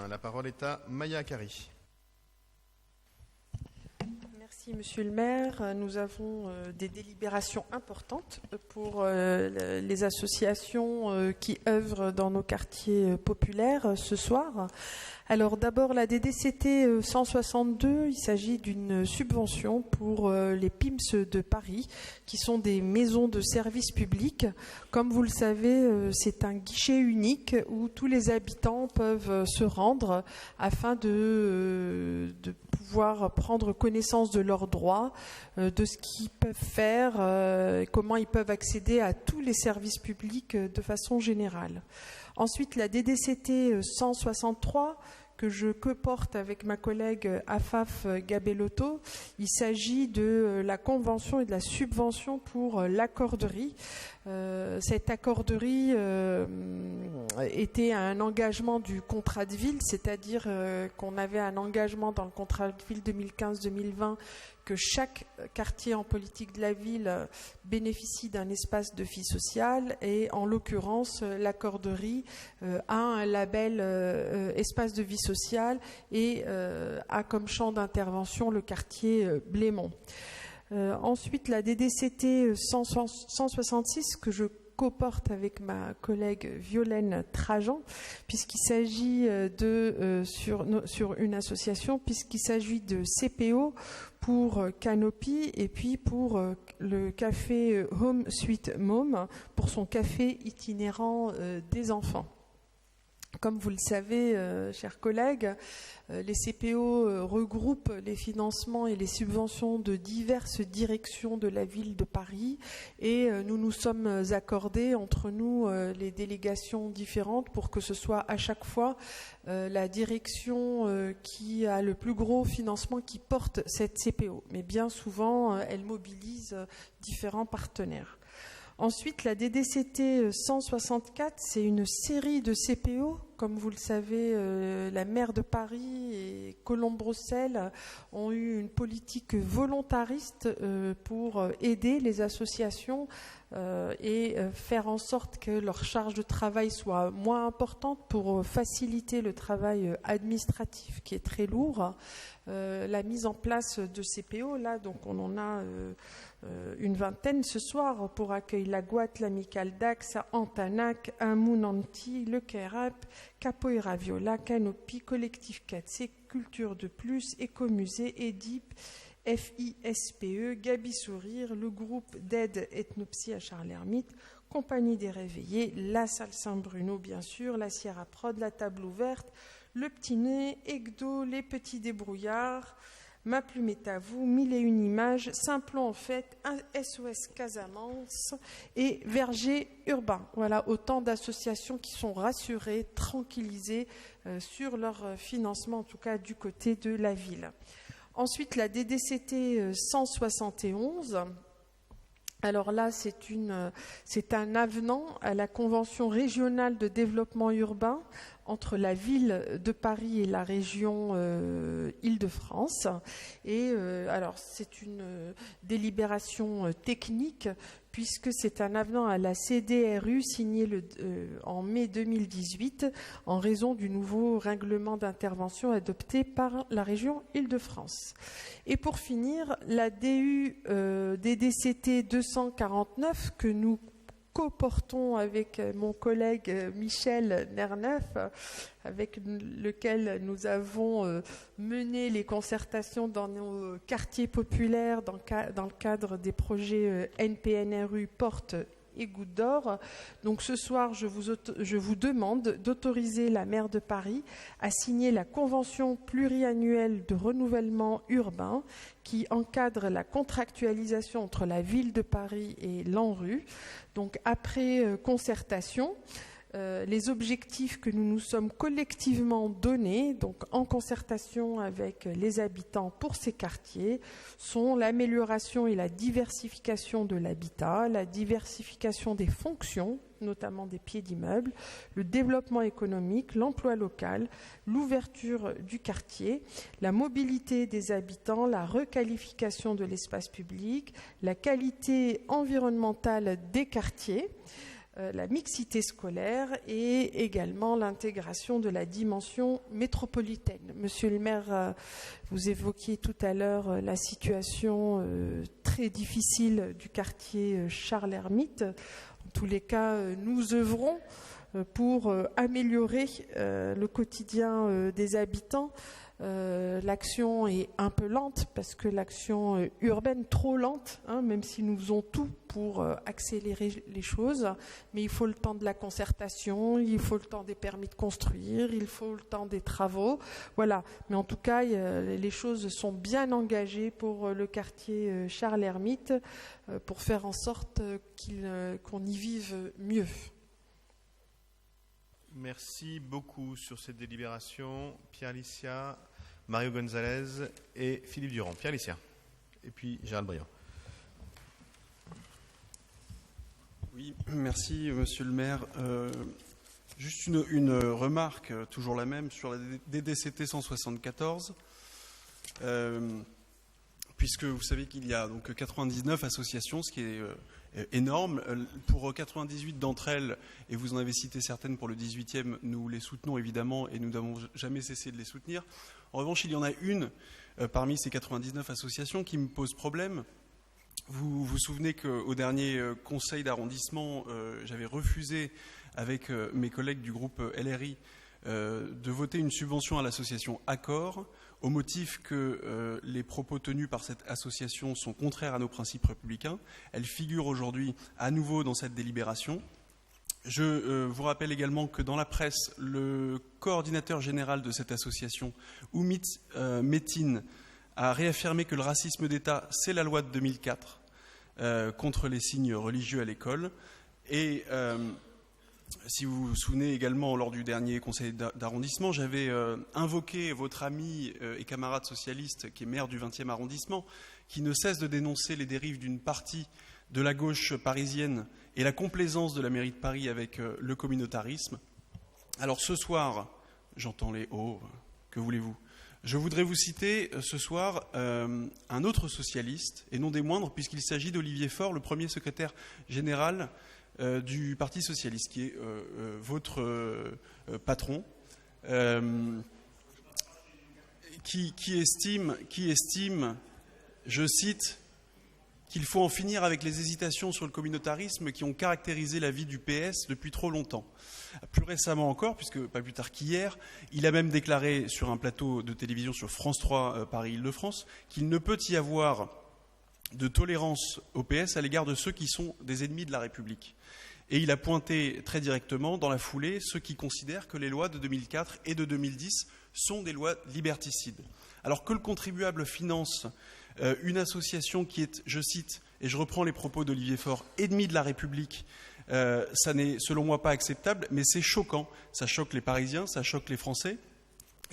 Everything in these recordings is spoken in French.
La parole est à Maya Akari. Merci Monsieur le maire. Nous avons des délibérations importantes pour les associations qui œuvrent dans nos quartiers populaires ce soir. Alors d'abord la DDCT 162, il s'agit d'une subvention pour les PIMS de Paris, qui sont des maisons de services publics. Comme vous le savez, c'est un guichet unique où tous les habitants peuvent se rendre afin de pouvoir prendre connaissance de leurs droits, de ce qu'ils peuvent faire, comment ils peuvent accéder à tous les services publics de façon générale. Ensuite, la DDCT 163, que je coporte avec ma collègue Afaf Gabellotto, il s'agit de la convention et de la subvention pour l'accorderie. Cette accorderie était un engagement du contrat de ville, c'est-à-dire qu'on avait un engagement dans le contrat de ville 2015-2020 que chaque quartier en politique de la ville bénéficie d'un espace de vie sociale, et en l'occurrence l'accorderie a un label espace de vie sociale et a comme champ d'intervention le quartier Blémont. Ensuite, la DDCT 166 que je coporte avec ma collègue Violaine Trajan, puisqu'il s'agit sur une association, puisqu'il s'agit de CPO pour Canopy et puis pour le café Home Sweet Mom pour son café itinérant des enfants. Comme vous le savez, chers collègues, les CPO regroupent les financements et les subventions de diverses directions de la ville de Paris, et nous nous sommes accordés entre nous les délégations différentes pour que ce soit à chaque fois la direction qui a le plus gros financement qui porte cette CPO. Mais bien souvent, elle mobilise différents partenaires. Ensuite, la DDCT 164, c'est une série de CPO. Comme vous le savez, la maire de Paris et Colombes-Bruxelles ont eu une politique volontariste pour aider les associations et faire en sorte que leur charge de travail soit moins importante pour faciliter le travail administratif qui est très lourd. La mise en place de CPO, là, donc on en a une vingtaine ce soir pour accueillir la Guat, l'Amicale d'Ax, Antanac, Amounanti, le Kerap, Capoeira Viola, Canopy, Collectif 4C, Culture de Plus, Écomusée, Édipe, FISPE, Gabi Sourire, le groupe d'aide Ethnopsie à Charles-Hermite, Compagnie des Réveillés, la Salle Saint-Bruno bien sûr, la Sierra Prod, la Table Ouverte, le Petit Nez, Egdo, les Petits Débrouillards, Ma Plume est à vous, 1001 images, Simplon en fait, SOS Casamance et Verger Urbain. Voilà autant d'associations qui sont rassurées, tranquillisées sur leur financement, en tout cas du côté de la ville. Ensuite, la DDCT 171. Alors là, c'est un avenant à la Convention régionale de développement urbain entre la ville de Paris et la région Île-de-France. Et alors, c'est une délibération technique, puisque c'est un avenant à la CDRU signé en mai 2018 en raison du nouveau règlement d'intervention adopté par la région Île-de-France. Et pour finir, la DDCT 249 que nous coportons avec mon collègue Michel Nerneuf, avec lequel nous avons mené les concertations dans nos quartiers populaires dans le cadre des projets NPNRU Porte et Goutte d'Or. Donc ce soir, je vous demande d'autoriser la maire de Paris à signer la convention pluriannuelle de renouvellement urbain qui encadre la contractualisation entre la ville de Paris et l'ANRU. Donc après concertation, les objectifs que nous nous sommes collectivement donnés, donc en concertation avec les habitants pour ces quartiers, sont l'amélioration et la diversification de l'habitat, la diversification des fonctions, notamment des pieds d'immeubles, le développement économique, l'emploi local, l'ouverture du quartier, la mobilité des habitants, la requalification de l'espace public, la qualité environnementale des quartiers, la mixité scolaire et également l'intégration de la dimension métropolitaine. Monsieur le maire, vous évoquiez tout à l'heure la situation très difficile du quartier Charles-Hermite. En tous les cas, nous œuvrons pour améliorer le quotidien des habitants. L'action est un peu lente parce que l'action urbaine trop lente, même si nous faisons tout pour accélérer les choses, mais il faut le temps de la concertation, il faut le temps des permis de construire, il faut le temps des travaux, voilà. Mais en tout cas, les choses sont bien engagées pour le quartier Charles-Hermite pour faire en sorte qu'on y vive mieux. Merci beaucoup sur cette délibération. Pierre Licia, Mario Gonzalez et Philippe Durand. Pierre Licia. Et puis Gérald Briand. Oui, merci Monsieur le maire. Juste une remarque, toujours la même, sur la DDCT 174. Puisque vous savez qu'il y a donc 99 associations, ce qui est énorme. Pour 98 d'entre elles, et vous en avez cité certaines pour le 18e, nous les soutenons évidemment et nous n'avons jamais cessé de les soutenir. En revanche, il y en a une parmi ces 99 associations qui me pose problème. Vous vous souvenez qu'au dernier conseil d'arrondissement, j'avais refusé avec mes collègues du groupe LRI de voter une subvention à l'association Accor, au motif que les propos tenus par cette association sont contraires à nos principes républicains. Elle figure aujourd'hui à nouveau dans cette délibération. Je vous rappelle également que dans la presse, le coordinateur général de cette association, Oumit Metin, a réaffirmé que le racisme d'État, c'est la loi de 2004 contre les signes religieux à l'école. Et si vous vous souvenez également, lors du dernier conseil d'arrondissement, j'avais invoqué votre ami et camarade socialiste, qui est maire du 20e arrondissement, qui ne cesse de dénoncer les dérives d'une partie de la gauche parisienne et la complaisance de la mairie de Paris avec le communautarisme. Alors ce soir, j'entends les « oh », que voulez-vous ? Je voudrais vous citer ce soir un autre socialiste, et non des moindres, puisqu'il s'agit d'Olivier Faure, le premier secrétaire général du Parti socialiste, qui est votre patron, qui estime, je cite, qu'il faut en finir avec les hésitations sur le communautarisme qui ont caractérisé la vie du PS depuis trop longtemps. Plus récemment encore, puisque pas plus tard qu'hier, il a même déclaré sur un plateau de télévision sur France 3 Paris-Île-de-France qu'il ne peut y avoir de tolérance au PS à l'égard de ceux qui sont des ennemis de la République. Et il a pointé très directement dans la foulée ceux qui considèrent que les lois de 2004 et de 2010 sont des lois liberticides. Alors que le contribuable finance une association qui est, je cite, et je reprends les propos d'Olivier Faure, ennemi de la République, ça n'est selon moi pas acceptable, mais c'est choquant. Ça choque les Parisiens, ça choque les Français,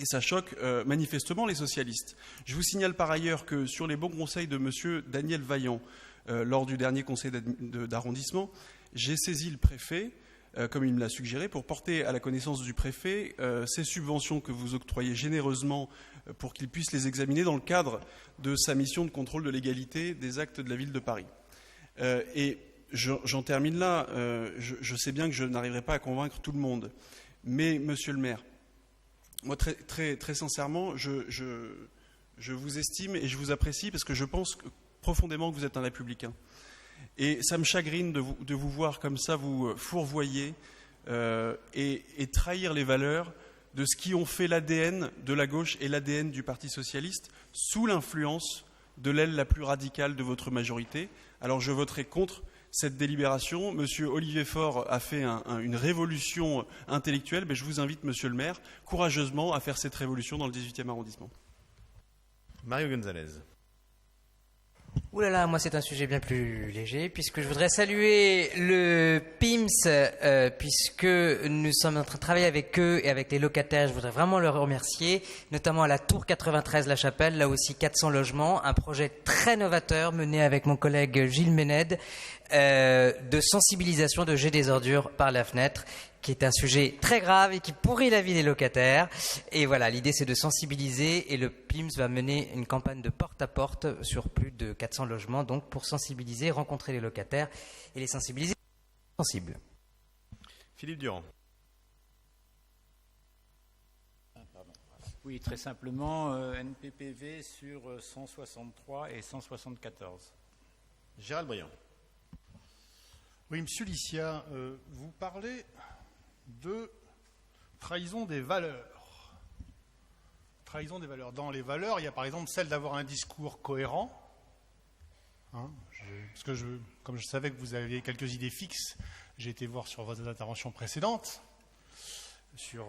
et ça choque manifestement les socialistes. Je vous signale par ailleurs que sur les bons conseils de M. Daniel Vaillant, lors du dernier conseil d'arrondissement, j'ai saisi le préfet, comme il me l'a suggéré, pour porter à la connaissance du préfet ces subventions que vous octroyez généreusement pour qu'il puisse les examiner dans le cadre de sa mission de contrôle de légalité des actes de la ville de Paris. Et j'en termine là. Je sais bien que je n'arriverai pas à convaincre tout le monde. Mais, monsieur le maire, moi, très sincèrement, je vous estime et je vous apprécie parce que je pense profondément que vous êtes un républicain. Et ça me chagrine de vous voir comme ça, vous fourvoyer et trahir les valeurs de ce qui ont fait l'ADN de la gauche et l'ADN du Parti socialiste sous l'influence de l'aile la plus radicale de votre majorité. Alors je voterai contre cette délibération. Monsieur Olivier Faure a fait une révolution intellectuelle, mais je vous invite, monsieur le maire, courageusement à faire cette révolution dans le 18e arrondissement. Mario Gonzalez. Ouh là là, moi c'est un sujet bien plus léger, puisque je voudrais saluer le PIMS, puisque nous sommes en train de travailler avec eux et avec les locataires. Je voudrais vraiment leur remercier, notamment à la Tour 93 La Chapelle, là aussi 400 logements, un projet très novateur mené avec mon collègue Gilles Ménède, de sensibilisation de jet des ordures par la fenêtre, qui est un sujet très grave et qui pourrit la vie des locataires. Et voilà, l'idée c'est de sensibiliser, et le PIMS va mener une campagne de porte-à-porte sur plus de 400 logements, donc pour sensibiliser, rencontrer les locataires et les sensibiliser sensibles. Philippe Durand. Oui, très simplement, NPPV sur 163 et 174. Gérald Briand. Oui, Monsieur Licia, vous parlez de trahison des valeurs. Trahison des valeurs. Dans les valeurs, il y a par exemple celle d'avoir un discours cohérent. Comme je savais que vous aviez quelques idées fixes, j'ai été voir sur vos interventions précédentes, sur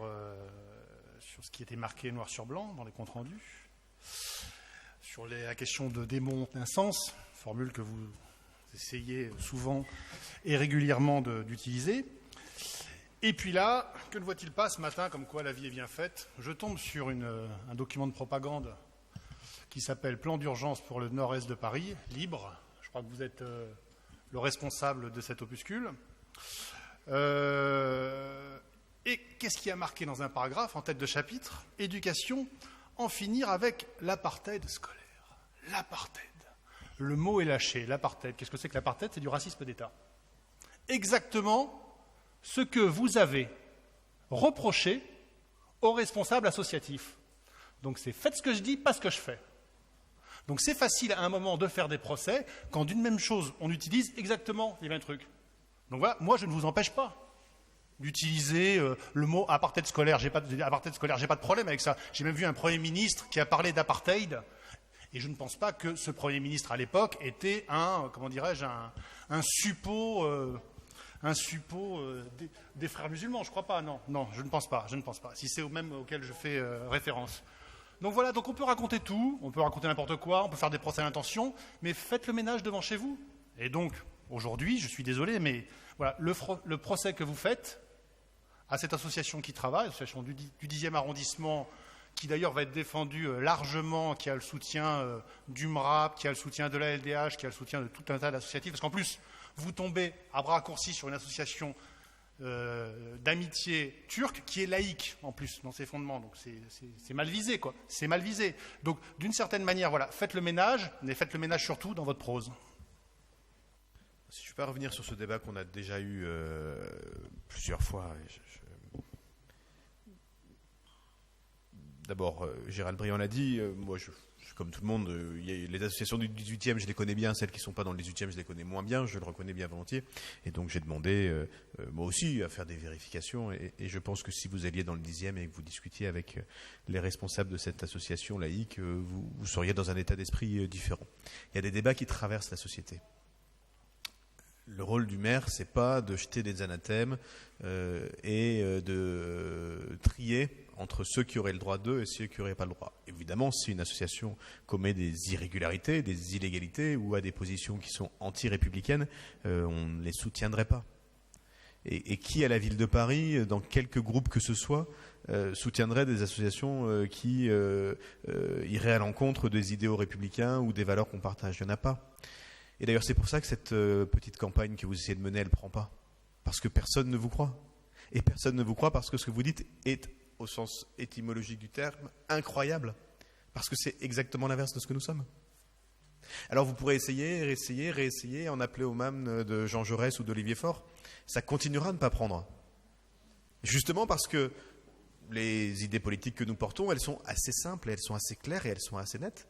ce qui était marqué noir sur blanc dans les comptes rendus, sur la question de démonte d'un sens, formule que vous essayez souvent et régulièrement d'utiliser. Et puis là, que ne voit-il pas ce matin, comme quoi la vie est bien faite? Je tombe sur un document de propagande qui s'appelle Plan d'urgence pour le nord-est de Paris, libre. Je crois que vous êtes le responsable de cet opuscule. Et qu'est-ce qui a marqué dans un paragraphe, en tête de chapitre? Éducation, en finir avec l'apartheid scolaire. L'apartheid. Le mot est lâché, l'apartheid. Qu'est-ce que c'est que l'apartheid? C'est du racisme d'État. Exactement ce que vous avez reproché aux responsables associatifs. Donc c'est faites ce que je dis, pas ce que je fais. Donc c'est facile à un moment de faire des procès quand d'une même chose on utilise exactement les mêmes trucs. Donc voilà, moi je ne vous empêche pas d'utiliser le mot apartheid scolaire. J'ai pas de problème avec ça. J'ai même vu un Premier ministre qui a parlé d'apartheid, et je ne pense pas que ce Premier ministre à l'époque était un suppôt des frères musulmans. Je crois pas. Non, je ne pense pas. Si c'est au même auquel je fais référence. Donc voilà, donc on peut raconter tout, on peut raconter n'importe quoi, on peut faire des procès à l'intention, mais faites le ménage devant chez vous. Et donc, aujourd'hui, je suis désolé, mais voilà, le procès que vous faites à cette association qui travaille, l'association du 10e arrondissement, qui d'ailleurs va être défendue largement, qui a le soutien du MRAP, qui a le soutien de la LDH, qui a le soutien de tout un tas d'associatifs, parce qu'en plus, vous tombez à bras raccourcis sur une association d'amitié turque qui est laïque en plus dans ses fondements, donc c'est mal visé, quoi. C'est mal visé. Donc d'une certaine manière, voilà, faites le ménage, mais faites le ménage surtout dans votre prose. Si je peux revenir sur ce débat qu'on a déjà eu plusieurs fois. D'abord, Gérald Briand l'a dit, moi je suis comme tout le monde, les associations du 18e, je les connais bien, celles qui ne sont pas dans le 18e, je les connais moins bien, je le reconnais bien volontiers. Et donc j'ai demandé, moi aussi, à faire des vérifications. Et je pense que si vous alliez dans le 10e et que vous discutiez avec les responsables de cette association laïque, vous seriez dans un état d'esprit différent. Il y a des débats qui traversent la société. Le rôle du maire, c'est pas de jeter des anathèmes et de trier entre ceux qui auraient le droit d'eux et ceux qui n'auraient pas le droit. Évidemment, si une association commet des irrégularités, des illégalités ou a des positions qui sont anti-républicaines, on ne les soutiendrait pas. Et qui, à la ville de Paris, dans quelques groupes que ce soit, soutiendrait des associations qui iraient à l'encontre des idéaux républicains ou des valeurs qu'on partage? Il n'y en a pas. Et d'ailleurs, c'est pour ça que cette petite campagne que vous essayez de mener, elle ne prend pas. Parce que personne ne vous croit. Et personne ne vous croit parce que ce que vous dites est, au sens étymologique du terme, incroyable. Parce que c'est exactement l'inverse de ce que nous sommes. Alors vous pourrez essayer, réessayer, en appeler au MAM de Jean Jaurès ou d'Olivier Faure. Ça continuera de ne pas prendre. Justement parce que les idées politiques que nous portons, elles sont assez simples, elles sont assez claires et elles sont assez nettes.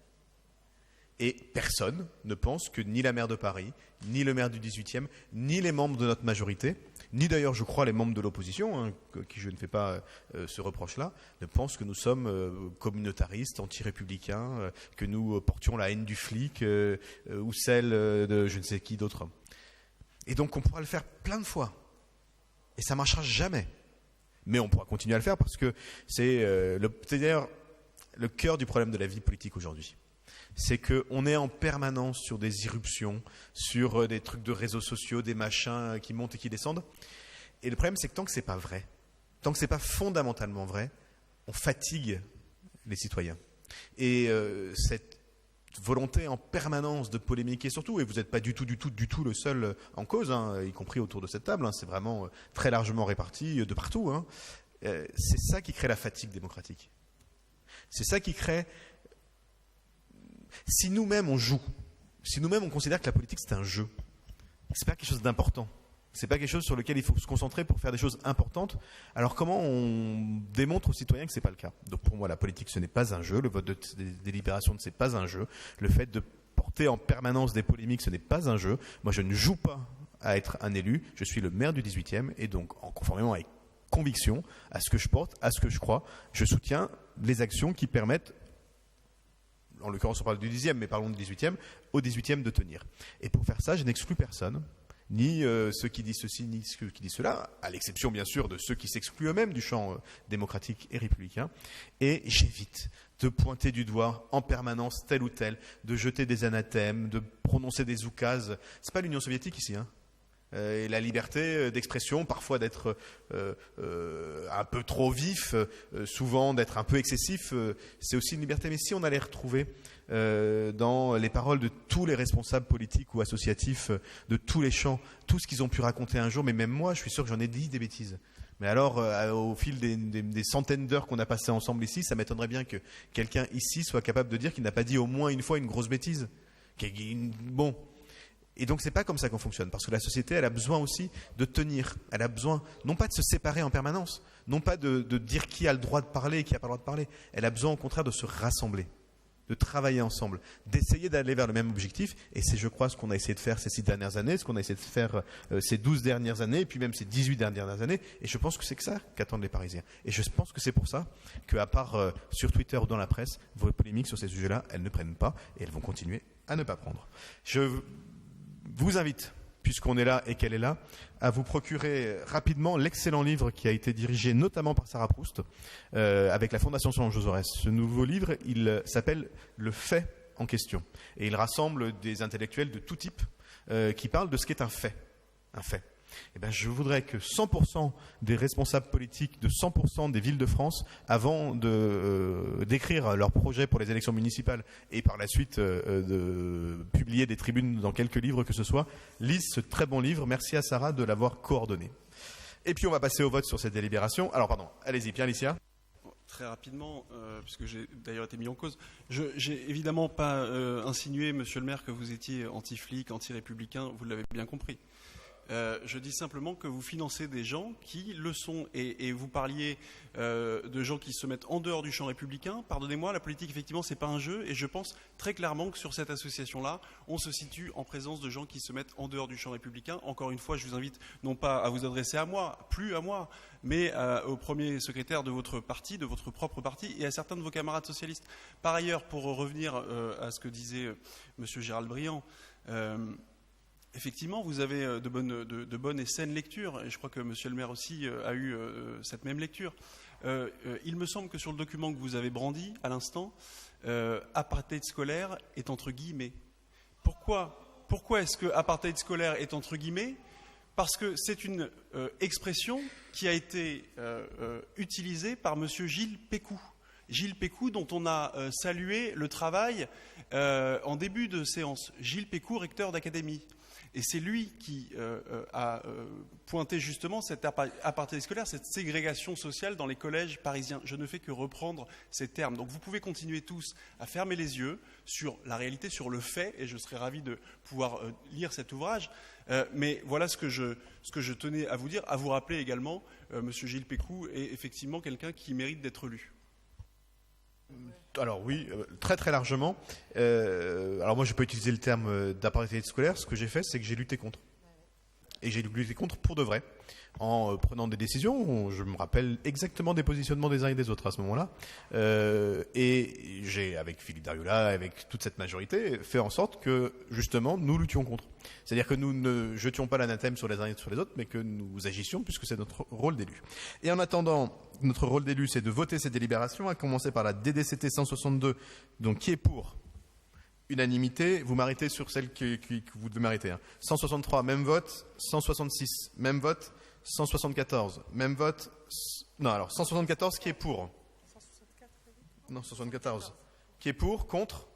Et personne ne pense que ni la maire de Paris, ni le maire du 18e, ni les membres de notre majorité, ni d'ailleurs, je crois, les membres de l'opposition, qui je ne fais pas ce reproche-là, ne pensent que nous sommes communautaristes, anti-républicains, que nous portions la haine du flic ou celle de je ne sais qui d'autre. Et donc on pourra le faire plein de fois. Et ça ne marchera jamais. Mais on pourra continuer à le faire parce que c'est d'ailleurs le cœur du problème de la vie politique aujourd'hui. C'est qu'on est en permanence sur des irruptions, sur des trucs de réseaux sociaux, des machins qui montent et qui descendent. Et le problème, c'est que tant que ce n'est pas vrai, tant que ce n'est pas fondamentalement vrai, on fatigue les citoyens. Et cette volonté en permanence de polémiquer surtout, et vous n'êtes pas du tout le seul en cause, y compris autour de cette table, c'est vraiment très largement réparti de partout, c'est ça qui crée la fatigue démocratique. C'est ça qui crée... Si nous-mêmes on joue, si nous-mêmes on considère que la politique c'est un jeu, c'est pas quelque chose d'important, C'est pas quelque chose sur lequel il faut se concentrer pour faire des choses importantes. Alors comment on démontre aux citoyens que c'est pas le cas? Donc pour moi, la politique, ce n'est pas un jeu. Le vote de délibération, ce n'est pas un jeu. Le fait de porter en permanence des polémiques, ce n'est pas un jeu. Moi, je ne joue pas à être un élu. Je suis le maire du 18e et donc, en conformément avec conviction à ce que je porte, à ce que je crois, je soutiens les actions qui permettent, en l'occurrence on parle du 10e, mais parlons du 18e, au 18e de tenir. Et pour faire ça, je n'exclus personne, ni ceux qui disent ceci, ni ceux qui disent cela, à l'exception bien sûr de ceux qui s'excluent eux-mêmes du champ démocratique et républicain. Et j'évite de pointer du doigt en permanence tel ou tel, de jeter des anathèmes, de prononcer des oukases. C'est pas l'Union soviétique ici, hein. Et la liberté d'expression, parfois d'être un peu trop vif, souvent d'être un peu excessif, c'est aussi une liberté. Mais si on allait retrouver dans les paroles de tous les responsables politiques ou associatifs de tous les champs, tout ce qu'ils ont pu raconter un jour, mais même moi, je suis sûr que j'en ai dit des bêtises. Mais alors, au fil des centaines d'heures qu'on a passées ensemble ici, ça m'étonnerait bien que quelqu'un ici soit capable de dire qu'il n'a pas dit au moins une fois une grosse bêtise. Bon. Et donc, c'est pas comme ça qu'on fonctionne, parce que la société, elle a besoin aussi de tenir. Elle a besoin, non pas de se séparer en permanence, non pas de dire qui a le droit de parler et qui n'a pas le droit de parler. Elle a besoin, au contraire, de se rassembler, de travailler ensemble, d'essayer d'aller vers le même objectif. Et c'est, je crois, ce qu'on a essayé de faire ces 6 dernières années, ce qu'on a essayé de faire ces 12 dernières années, et puis même ces 18 dernières années. Et je pense que c'est que ça qu'attendent les Parisiens. Et je pense que c'est pour ça qu'à part sur Twitter ou dans la presse, vos polémiques sur ces sujets-là, elles ne prennent pas, et elles vont continuer à ne pas prendre. Je vous invite, puisqu'on est là et qu'elle est là, à vous procurer rapidement l'excellent livre qui a été dirigé notamment par Sarah Proust avec la Fondation Solange Jaurès. Ce nouveau livre, il s'appelle « Le fait en question ». Et il rassemble des intellectuels de tout type qui parlent de ce qu'est un fait. Un fait. Eh bien, je voudrais que 100% des responsables politiques de 100% des villes de France, avant d'écrire leur projet pour les élections municipales et par la suite de publier des tribunes dans quelques livres que ce soit, lisent ce très bon livre. Merci à Sarah de l'avoir coordonné. Et puis on va passer au vote sur cette délibération. Alors pardon, allez-y, Pierre Licia. Très rapidement, puisque j'ai d'ailleurs été mis en cause, j'ai évidemment pas insinué, monsieur le maire, que vous étiez anti-flic, anti-républicain, vous l'avez bien compris. Je dis simplement que vous financez des gens qui le sont, et vous parliez de gens qui se mettent en dehors du champ républicain. Pardonnez-moi, la politique, effectivement, c'est pas un jeu, et je pense très clairement que sur cette association-là, on se situe en présence de gens qui se mettent en dehors du champ républicain. Encore une fois, je vous invite non pas à vous adresser à moi, plus à moi, mais au premier secrétaire de votre parti, de votre propre parti, et à certains de vos camarades socialistes. Par ailleurs, pour revenir à ce que disait monsieur Gérald Briand, effectivement, vous avez de bonnes et saines lectures, et je crois que monsieur le maire aussi a eu cette même lecture. Il me semble que sur le document que vous avez brandi à l'instant, apartheid scolaire est entre guillemets. Pourquoi est-ce que apartheid scolaire est entre guillemets? Parce que c'est une expression qui a été utilisée par monsieur Gilles Pécou. Gilles Pécou, dont on a salué le travail en début de séance. Gilles Pécou, recteur d'académie. Et c'est lui qui a pointé justement cet apartheid scolaire, cette ségrégation sociale dans les collèges parisiens. Je ne fais que reprendre ces termes. Donc vous pouvez continuer tous à fermer les yeux sur la réalité, sur le fait, et je serais ravi de pouvoir lire cet ouvrage. Mais voilà ce que je tenais à vous dire, à vous rappeler également, monsieur Gilles Pécou est effectivement quelqu'un qui mérite d'être lu. Alors oui, très très largement. Alors moi je peux utiliser le terme d'apartheid scolaire. Ce que j'ai fait, c'est que j'ai lutté contre. Et j'ai lutté contre pour de vrai, en prenant des décisions. Je me rappelle exactement des positionnements des uns et des autres à ce moment-là. Et j'ai, avec Philippe Dariulla, avec toute cette majorité, fait en sorte que justement nous luttions contre. C'est-à-dire que nous ne jetions pas l'anathème sur les uns et sur les autres, mais que nous agissions puisque c'est notre rôle d'élu. Et en attendant, notre rôle d'élu, c'est de voter ces délibérations, à commencer par la DDCT 162, donc qui est pour unanimité. Vous m'arrêtez sur celle que vous devez m'arrêter. 163, même vote. 166, même vote. 174, même vote. Non, alors 174, qui est pour? Non, 174. Qui est pour? Contre?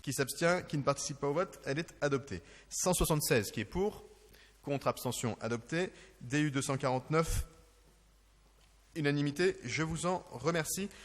Qui s'abstient? Qui ne participe pas au vote? Elle est adoptée. 176, qui est pour? Contre, abstention, adopté. DU 249, unanimité. Je vous en remercie.